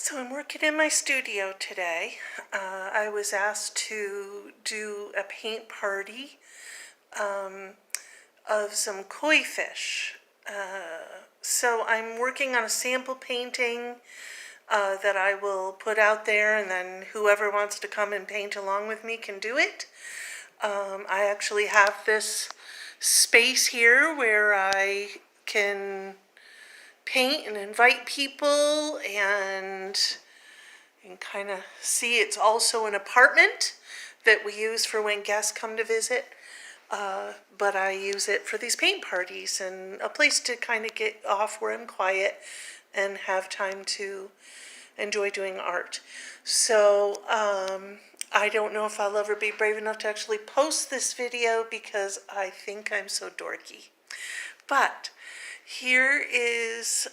So I'm working in my studio today. I was asked to do a paint party of some koi fish. So I'm working on a sample painting that I will put out there, and then whoever wants to come and paint along with me can do it. I actually have this space here where I can paint and invite people, and you can kind of see it's also an apartment that we use for when guests come to visit. But I use it for these paint parties and a place to kind of get off where I'm quiet and have time to enjoy doing art. So I don't know if I'll ever be brave enough to actually post this video because I think I'm so dorky. But here is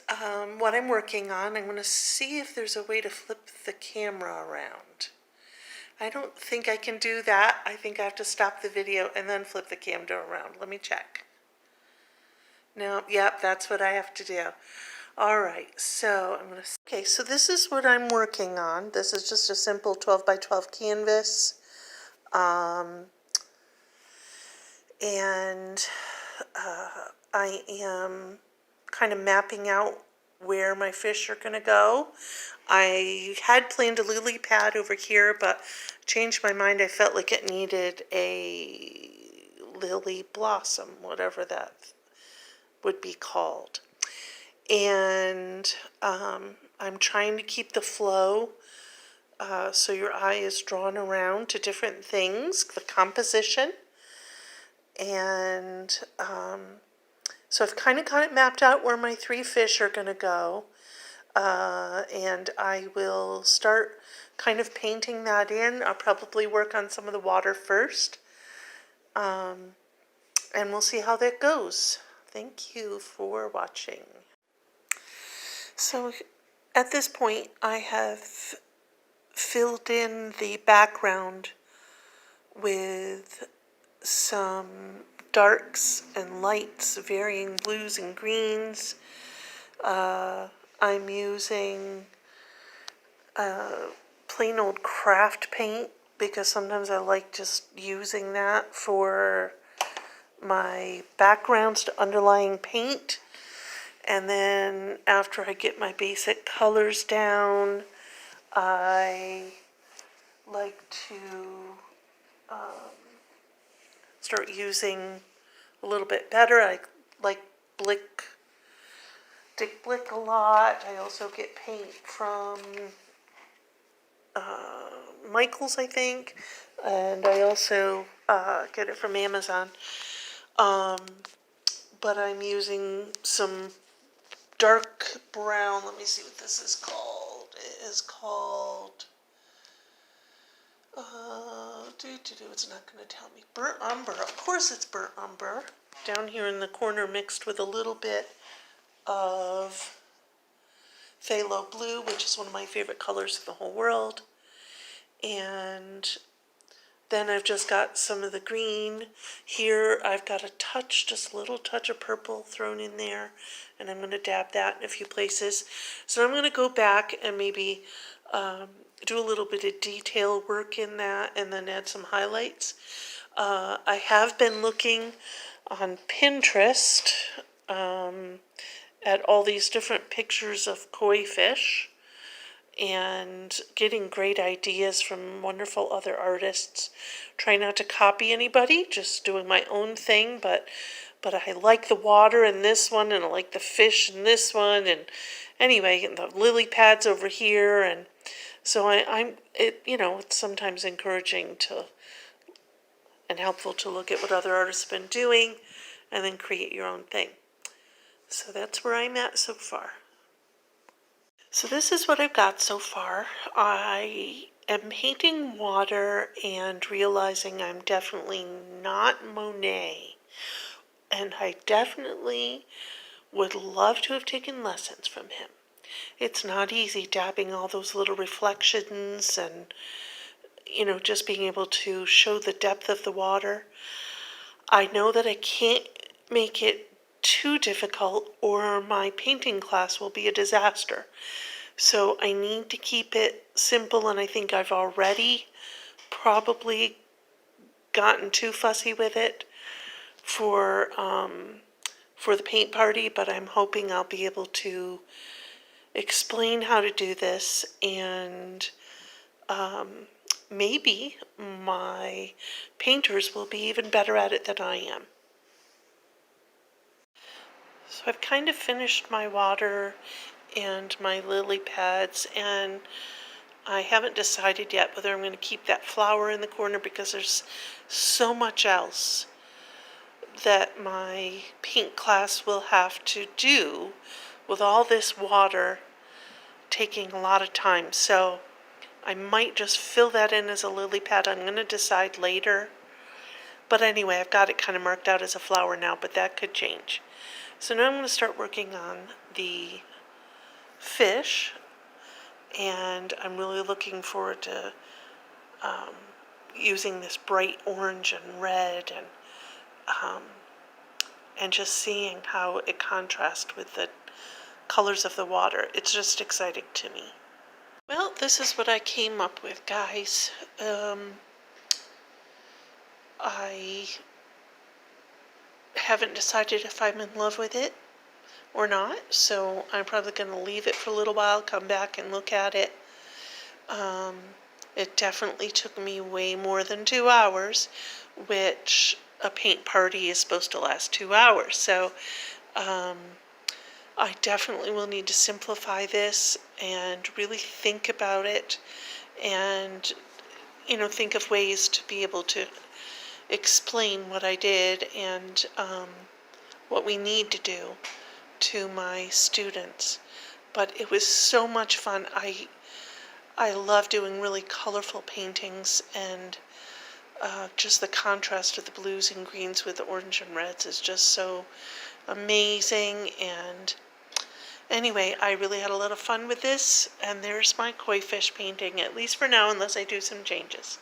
what I'm working on. I'm going to see if there's a way to flip the camera around. I don't think I can do that. I think I have to stop the video and then flip the camera around. Let me check. No, yep, that's what I have to do. All right, so I'm going to... Okay, so this is what I'm working on. This is just a simple 12 by 12 canvas. And I am kind of mapping out where my fish are going to go. I had planned a lily pad over here, but changed my mind. I felt like it needed a lily blossom, whatever that would be called. And I'm trying to keep the flow so your eye is drawn around to different things, the composition. And so I've kind of got it mapped out where my 3 fish are going to go. And I will start kind of painting that in. I'll probably work on some of the water first. And we'll see how that goes. Thank you for watching. So at this point, I have filled in the background with some darks and lights, varying blues and greens. I'm using plain old craft paint because sometimes I like just using that for my backgrounds to underlying paint. And then after I get my basic colors down, I like to start using a little bit better. I like Dick Blick a lot. I also get paint from Michaels, I think, and I also get it from Amazon. But I'm using some dark brown. Let me see what this is called. It is called it's not going to tell me. Burnt umber. Of course it's burnt umber. Down here in the corner, mixed with a little bit of phthalo blue, which is one of my favorite colors in the whole world. And then I've just got some of the green. Here I've got a touch, just a little touch of purple thrown in there, and I'm going to dab that in a few places. So I'm going to go back and maybe do a little bit of detail work in that and then add some highlights. I have been looking on Pinterest at all these different pictures of koi fish and getting great ideas from wonderful other artists. Try not to copy anybody, just doing my own thing, but I like the water in this one, and I like the fish in this one, and anyway, the lily pads over here, and so it's sometimes encouraging to and helpful to look at what other artists have been doing and then create your own thing. So that's where I'm at so far. So this is what I've got so far. I am painting water and realizing I'm definitely not Monet. And I definitely would love to have taken lessons from him. It's not easy dabbing all those little reflections and, just being able to show the depth of the water. I know that I can't make it too difficult or my painting class will be a disaster. So I need to keep it simple, and I think I've already probably gotten too fussy with it for the paint party, but I'm hoping I'll be able to explain how to do this, and maybe my painters will be even better at it than I am. So I've kind of finished my water and my lily pads, and I haven't decided yet whether I'm going to keep that flower in the corner because there's so much else that my paint class will have to do with all this water taking a lot of time. So I might just fill that in as a lily pad. I'm going to decide later. But anyway, I've got it kind of marked out as a flower now, but that could change. So now I'm going to start working on the fish, and I'm really looking forward to using this bright orange and red, and just seeing how it contrasts with the colors of the water. It's just exciting to me. Well, this is what I came up with, guys. I haven't decided if I'm in love with it or not, so I'm probably going to leave it for a little while, come back and look at it. It definitely took me way more than 2 hours, which a paint party is supposed to last 2 hours. So I definitely will need to simplify this and really think about it, and think of ways to be able to explain what I did and what we need to do to my students. But it was so much fun. I love doing really colorful paintings, and just the contrast of the blues and greens with the orange and reds is just so amazing. And anyway, I really had a lot of fun with this, and there's my koi fish painting, at least for now, unless I do some changes.